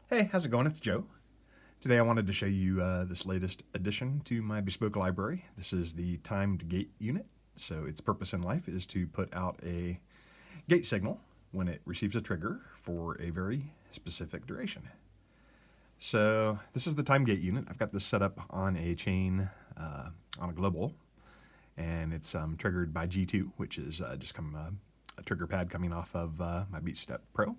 Hey, how's it going? It's Joe. Today I wanted to show you this latest addition to my bespoke library. This is the timed gate unit. So its purpose in life is to put out a gate signal when it receives a trigger for a very specific duration. So this is the timed gate unit. I've got this set up on a chain on a global, and it's triggered by G2, which is just a trigger pad coming off of my BeatStep Pro.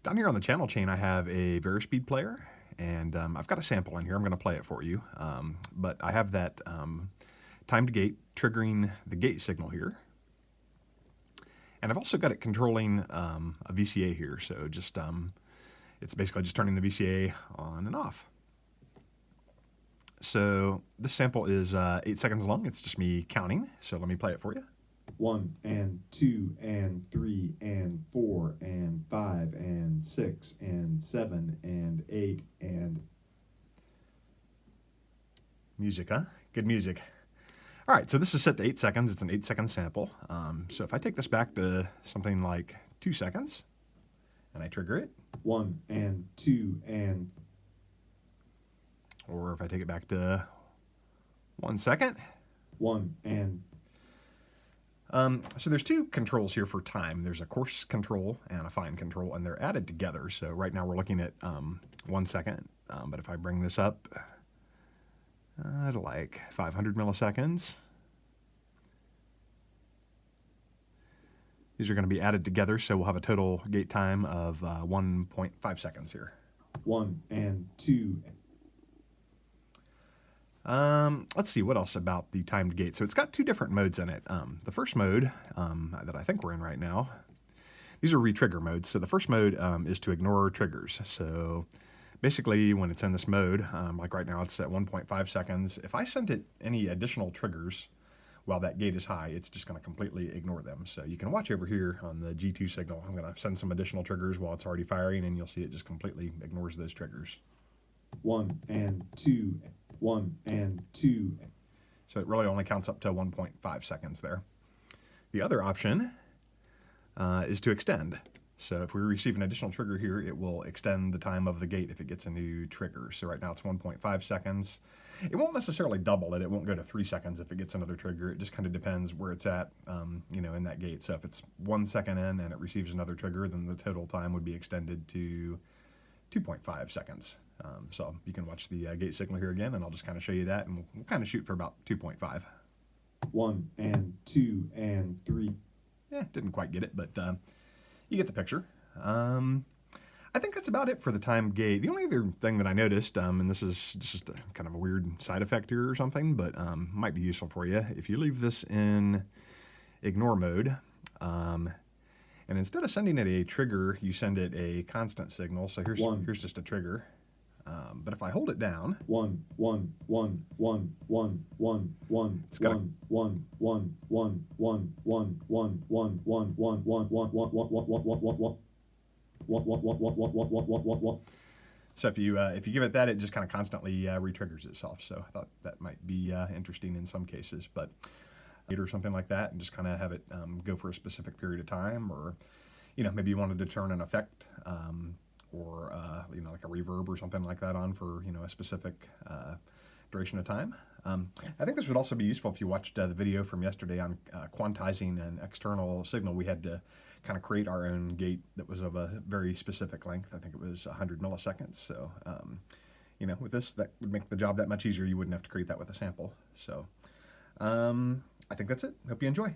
Down here on the channel chain, I have a Varispeed player, and I've got a sample in here. I'm going to play it for you, but I have that timed gate triggering the gate signal here, and I've also got it controlling a VCA here. So just it's basically just turning the VCA on and off. So this sample is 8 seconds long. It's just me counting. So let me play it for you. 1 and 2 and 3 and 4 and 5 and 6 and 7 and 8 and... Music, huh? Good music. All right, so this is set to 8 seconds. It's an 8-second sample. So if I take this back to something like 2 seconds, and I trigger it. 1 and 2 and... Or if I take it back to 1 second. 1 and... So there's two controls here for time. There's a coarse control and a fine control, and they're added together. So right now we're looking at 1 second, but if I bring this up to like 500 milliseconds, these are going to be added together, so we'll have a total gate time of 1.5 seconds here. 1 and 2. Let's see what else about the timed gate. So it's got two different modes in it. The first mode that I think we're in right now, these are retrigger modes. So the first mode is to ignore triggers. So basically when it's in this mode, like right now it's at 1.5 seconds. If I send it any additional triggers while that gate is high, it's just going to completely ignore them. So you can watch over here on the G2 signal. I'm going to send some additional triggers while it's already firing, and you'll see it just completely ignores those triggers. 1 and 2. 1 and 2. So it really only counts up to 1.5 seconds there. The other option is to extend. So if we receive an additional trigger here, it will extend the time of the gate if it gets a new trigger. So right now it's 1.5 seconds. It won't necessarily double it. It won't go to 3 seconds if it gets another trigger. It just kind of depends where it's at, in that gate. So if it's 1 second in and it receives another trigger, then the total time would be extended to 2.5 seconds. So you can watch the gate signal here again, and I'll just kind of show you that, and we'll kind of shoot for about 2.5. 1 and 2 and 3. Yeah, didn't quite get it, but you get the picture. I think that's about it for the time gate. The only other thing that I noticed, and this is just kind of a weird side effect here or something, but might be useful for you. If you leave this in ignore mode, and instead of sending it a trigger, you send it a constant signal. So here's just a trigger. But if I hold it down, 1 1 1 1 1 1 1 it's got 1 1 1 1 1 1 1 1 1 1 1 1 1. So if you give it that, it just kind of constantly re-triggers itself. So I thought that might be interesting in some cases, but or something like that, and just kind of have it go for a specific period of time, or maybe you wanted to turn an effect or like a reverb or something like that on for a specific duration of time. I think this would also be useful if you watched the video from yesterday on quantizing an external signal. We had to kind of create our own gate that was of a very specific length. I think it was 100 milliseconds. So with this, that would make the job that much easier. You wouldn't have to create that with a sample. So I think that's it. Hope you enjoy.